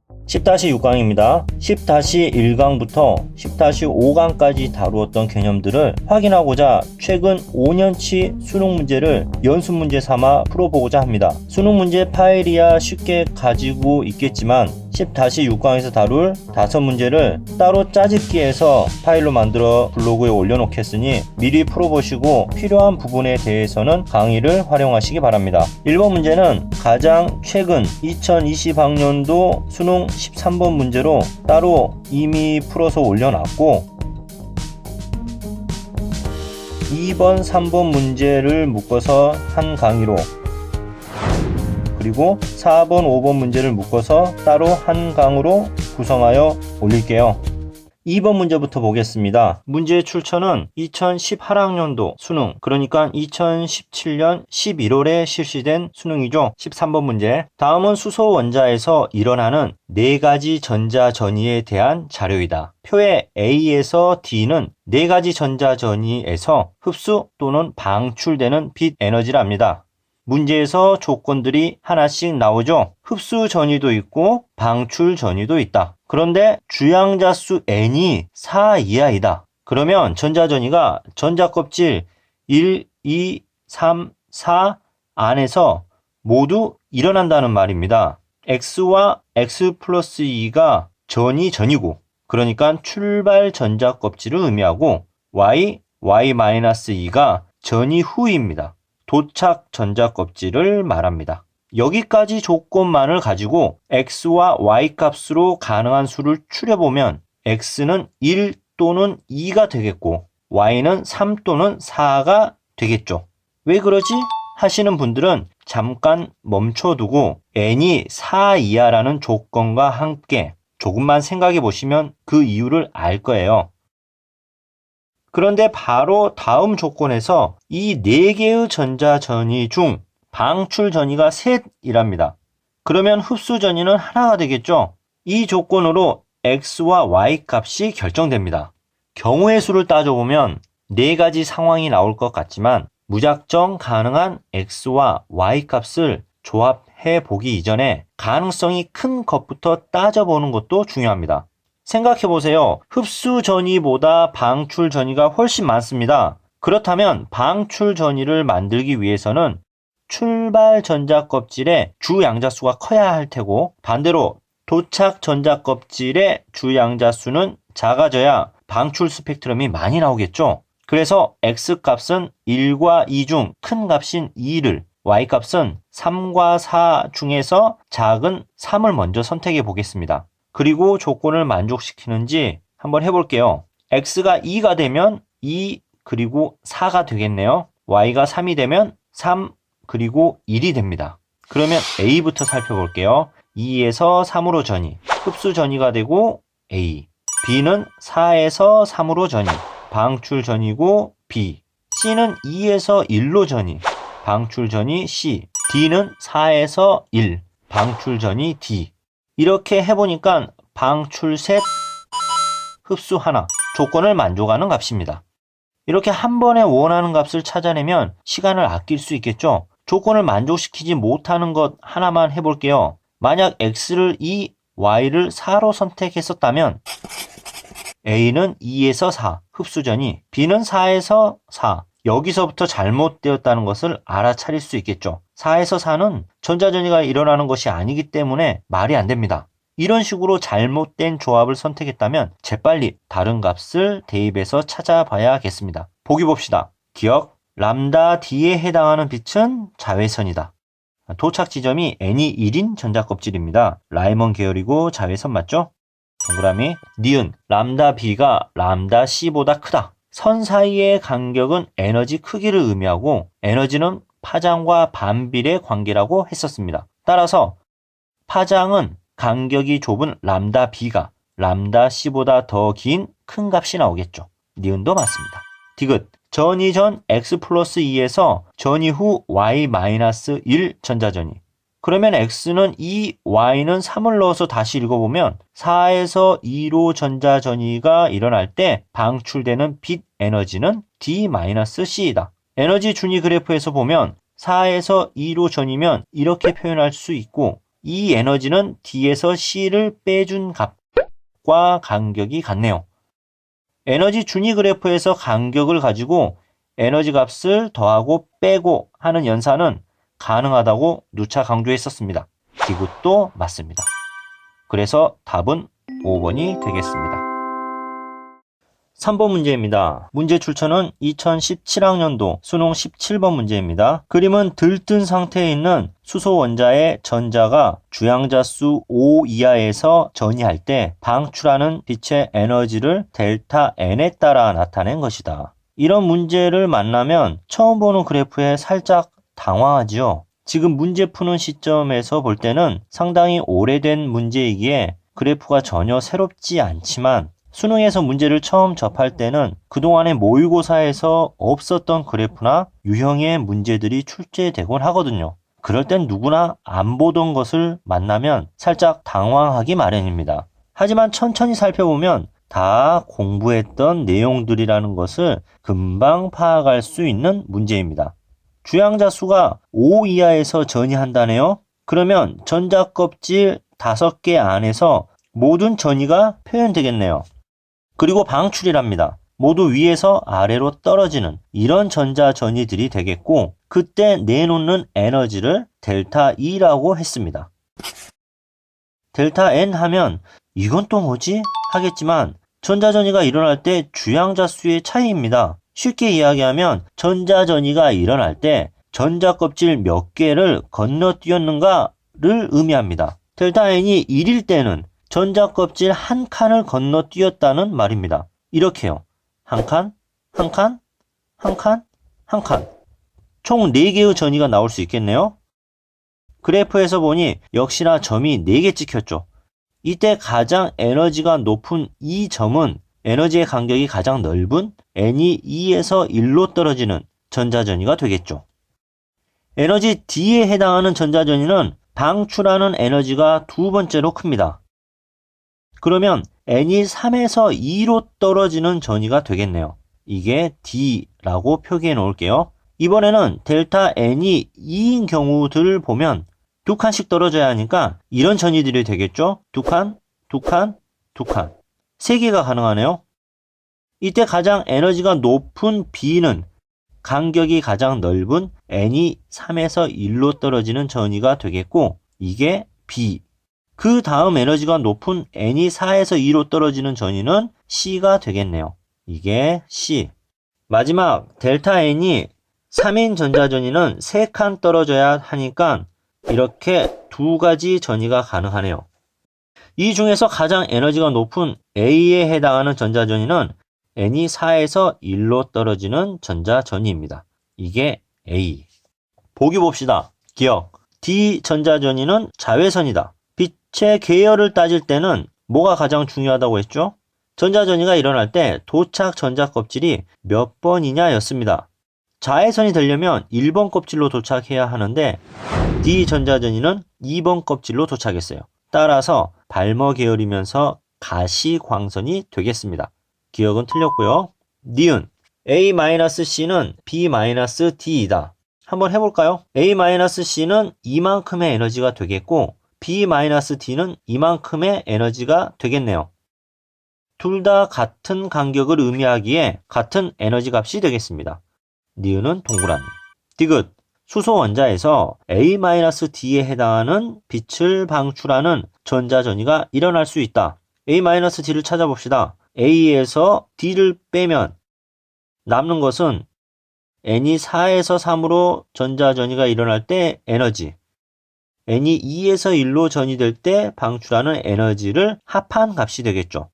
10-6강입니다. 10-1강부터 10-5강까지 다루었던 개념들을 확인하고자 최근 5년치 수능 문제를 연습 문제 삼아 풀어보고자 합니다. 수능 문제 파일이야 쉽게 가지고 있겠지만 10-6강에서 다룰 5문제를 따로 짜집기해서 파일로 만들어 블로그에 올려놓겠으니 미리 풀어보시고 필요한 부분에 대해서는 강의를 활용하시기 바랍니다. 1번 문제는 가장 최근 2020학년도 수능 13번 문제로 따로 이미 풀어서 올려놨고 2번, 3번 문제를 묶어서 한 강의로 그리고 4번, 5번 문제를 묶어서 따로 한 강으로 구성하여 올릴게요. 2번 문제부터 보겠습니다. 문제의 출처는 2018학년도 수능, 그러니까 2017년 11월에 실시된 수능이죠. 13번 문제. 다음은 수소 원자에서 일어나는 4가지 전자전이에 대한 자료이다. 표의 A에서 D는 4가지 전자전이에서 흡수 또는 방출되는 빛 에너지랍니다. 문제에서 조건들이 하나씩 나오죠. 흡수 전위도 있고 방출 전위도 있다. 그런데 주양자 수 n이 4 이하이다. 그러면 전자전이가 전자껍질 1, 2, 3, 4 안에서 모두 일어난다는 말입니다. x와 x 플러스 2가 전이고 그러니까 출발 전자껍질을 의미하고 y, y-2가 전이 후입니다. 도착 전자껍질을 말합니다. 여기까지 조건만을 가지고 x와 y 값으로 가능한 수를 추려보면 x는 1 또는 2가 되겠고 y는 3 또는 4가 되겠죠. 왜 그러지? 하시는 분들은 잠깐 멈춰두고 n이 4 이하라는 조건과 함께 조금만 생각해 보시면 그 이유를 알 거예요. 그런데 바로 다음 조건에서 이 4개의 전자전이 중 방출 전이가 셋이랍니다. 그러면 흡수 전이는 하나가 되겠죠? 이 조건으로 x와 y 값이 결정됩니다. 경우의 수를 따져보면 4가지 상황이 나올 것 같지만 무작정 가능한 x와 y 값을 조합해 보기 이전에 가능성이 큰 것부터 따져보는 것도 중요합니다. 생각해보세요. 흡수 전이보다 방출 전이가 훨씬 많습니다. 그렇다면 방출 전이를 만들기 위해서는 출발 전자 껍질의 주 양자수가 커야 할 테고 반대로 도착 전자 껍질의 주 양자수는 작아져야 방출 스펙트럼이 많이 나오겠죠. 그래서 x 값은 1과 2 중 큰 값인 2를 y 값은 3과 4 중에서 작은 3을 먼저 선택해 보겠습니다. 그리고 조건을 만족시키는지 한번 해볼게요. x가 2가 되면 2 그리고 4가 되겠네요. y가 3이 되면 3 그리고 1이 됩니다. 그러면 a부터 살펴볼게요. 2에서 3으로 전이, 흡수 전이가 되고 a. b는 4에서 3으로 전이, 방출 전이고 b. c는 2에서 1로 전이, 방출 전이 c. d는 4에서 1, 방출 전이 d. 이렇게 해보니까 방출 셋, 흡수 하나, 조건을 만족하는 값입니다. 이렇게 한 번에 원하는 값을 찾아내면 시간을 아낄 수 있겠죠. 조건을 만족시키지 못하는 것 하나만 해볼게요. 만약 x를 2, y를 4로 선택했었다면 a는 2에서 4, 흡수전이, b는 4에서 4, 여기서부터 잘못되었다는 것을 알아차릴 수 있겠죠. 4에서 4는 전자전이가 일어나는 것이 아니기 때문에 말이 안 됩니다. 이런 식으로 잘못된 조합을 선택했다면 재빨리 다른 값을 대입해서 찾아봐야겠습니다. 보기 봅시다. 기억, 람다 D에 해당하는 빛은 자외선이다. 도착 지점이 n이 1인 전자껍질입니다. 라이먼 계열이고 자외선 맞죠? 동그라미, 니은, 람다 B가 람다 C보다 크다. 선 사이의 간격은 에너지 크기를 의미하고 에너지는 파장과 반비례 관계라고 했었습니다. 따라서 파장은 간격이 좁은 람다 B가 람다 C보다 더 긴 큰 값이 나오겠죠. 니은도 맞습니다. 디귿, 전이 전 x 플러스 2에서 전이 후 y-1 전자전이. 그러면 x는 2, y는 3을 넣어서 다시 읽어보면 4에서 2로 전자전이가 일어날 때 방출되는 빛 에너지는 d-c이다. 에너지 준위 그래프에서 보면 4에서 2로 전이면 이렇게 표현할 수 있고 이 에너지는 D에서 C를 빼준 값과 간격이 같네요. 에너지 준위 그래프에서 간격을 가지고 에너지 값을 더하고 빼고 하는 연산은 가능하다고 누차 강조했었습니다. 이것도 맞습니다. 그래서 답은 5번이 되겠습니다. 3번 문제입니다. 문제 출처는 2017학년도 수능 17번 문제입니다. 그림은 들뜬 상태에 있는 수소 원자의 전자가 주양자수 5 이하에서 전이할 때 방출하는 빛의 에너지를 델타 N에 따라 나타낸 것이다. 이런 문제를 만나면 처음 보는 그래프에 살짝 당황하지요. 지금 문제 푸는 시점에서 볼 때는 상당히 오래된 문제이기에 그래프가 전혀 새롭지 않지만 수능에서 문제를 처음 접할 때는 그동안의 모의고사에서 없었던 그래프나 유형의 문제들이 출제되곤 하거든요. 그럴 땐 누구나 안 보던 것을 만나면 살짝 당황하기 마련입니다. 하지만 천천히 살펴보면 다 공부했던 내용들이라는 것을 금방 파악할 수 있는 문제입니다. 주양자 수가 5 이하에서 전이한다네요. 그러면 전자껍질 5개 안에서 모든 전이가 표현되겠네요. 그리고 방출이랍니다. 모두 위에서 아래로 떨어지는 이런 전자전이들이 되겠고 그때 내놓는 에너지를 델타 E라고 했습니다. 델타 N 하면 이건 또 뭐지? 하겠지만 전자전이가 일어날 때 주양자 수의 차이입니다. 쉽게 이야기하면 전자전이가 일어날 때 전자껍질 몇 개를 건너뛰었는가를 의미합니다. 델타 N이 1일 때는 전자껍질 한 칸을 건너뛰었다는 말입니다. 이렇게요. 한 칸, 한 칸, 한 칸, 한 칸. 총 4개의 전이가 나올 수 있겠네요. 그래프에서 보니 역시나 점이 4개 찍혔죠. 이때 가장 에너지가 높은 이 점은 에너지의 간격이 가장 넓은 N이 2에서 1로 떨어지는 전자전이가 되겠죠. 에너지 D에 해당하는 전자전이는 방출하는 에너지가 두 번째로 큽니다. 그러면 N이 3에서 2로 떨어지는 전이가 되겠네요. 이게 D라고 표기해 놓을게요. 이번에는 델타 N이 2인 경우들을 보면 2칸씩 떨어져야 하니까 이런 전이들이 되겠죠. 2칸, 2칸, 2칸. 3개가 가능하네요. 이때 가장 에너지가 높은 B는 간격이 가장 넓은 N이 3에서 1로 떨어지는 전이가 되겠고 이게 B. 그 다음 에너지가 높은 N이 4에서 2로 떨어지는 전이는 C가 되겠네요. 이게 C. 마지막 델타 N이 3인 전자전이는 3칸 떨어져야 하니까 이렇게 2가지 전이가 가능하네요. 이 중에서 가장 에너지가 높은 A에 해당하는 전자전이는 N이 4에서 1로 떨어지는 전자전이입니다. 이게 A. 보기 봅시다. 기억. D 전자전이는 자외선이다. 빛의 계열을 따질 때는 뭐가 가장 중요하다고 했죠? 전자전이가 일어날 때 도착 전자껍질이 몇 번이냐 였습니다. 자외선이 되려면 1번 껍질로 도착해야 하는데 D 전자전이는 2번 껍질로 도착했어요. 따라서 발머 계열이면서 가시광선이 되겠습니다. 기억은 틀렸고요. 니은 A-C는 B-D이다. 한번 해볼까요? A-C는 이만큼의 에너지가 되겠고 B-D는 이만큼의 에너지가 되겠네요. 둘 다 같은 간격을 의미하기에 같은 에너지 값이 되겠습니다. 니은은 동그라미. 디귿. 수소 원자에서 A-D에 해당하는 빛을 방출하는 전자전이가 일어날 수 있다. A-D를 찾아봅시다. A에서 D를 빼면 남는 것은 N이 4에서 3으로 전자전이가 일어날 때 에너지, N이 2에서 1로 전이될 때 방출하는 에너지를 합한 값이 되겠죠.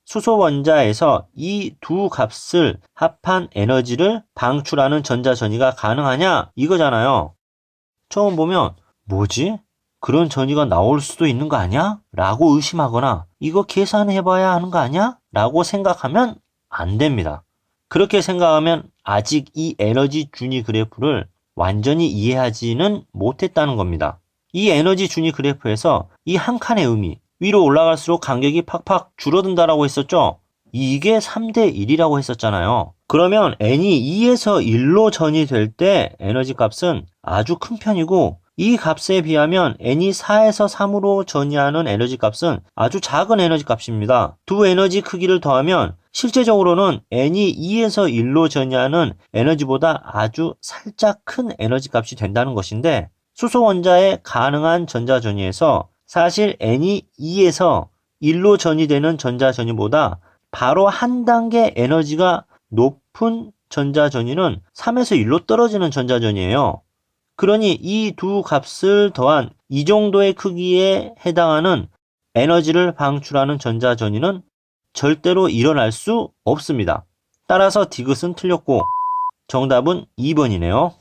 수소 원자에서 이 두 값을 합한 에너지를 방출하는 전자전이가 가능하냐? 이거잖아요. 처음 보면 뭐지? 그런 전이가 나올 수도 있는 거 아니야? 라고 의심하거나 이거 계산해봐야 하는 거 아니야? 라고 생각하면 안 됩니다. 그렇게 생각하면 아직 이 에너지 준위 그래프를 완전히 이해하지는 못했다는 겁니다. 이 에너지 준위 그래프에서 이 한 칸의 의미, 위로 올라갈수록 간격이 팍팍 줄어든다라고 했었죠? 이게 3대 1이라고 했었잖아요. 그러면 N이 2에서 1로 전이 될 때 에너지 값은 아주 큰 편이고 이 값에 비하면 n이 4에서 3으로 전이하는 에너지 값은 아주 작은 에너지 값입니다. 두 에너지 크기를 더하면 실제적으로는 n이 2에서 1로 전이하는 에너지보다 아주 살짝 큰 에너지 값이 된다는 것인데, 수소 원자의 가능한 전자 전이에서 사실 n이 2에서 1로 전이되는 전자 전이보다 바로 한 단계 에너지가 높은 전자 전이는 3에서 1로 떨어지는 전자 전이에요. 그러니 이 두 값을 더한 이 정도의 크기에 해당하는 에너지를 방출하는 전자 전이는 절대로 일어날 수 없습니다. 따라서 디귿은 틀렸고 정답은 2번이네요.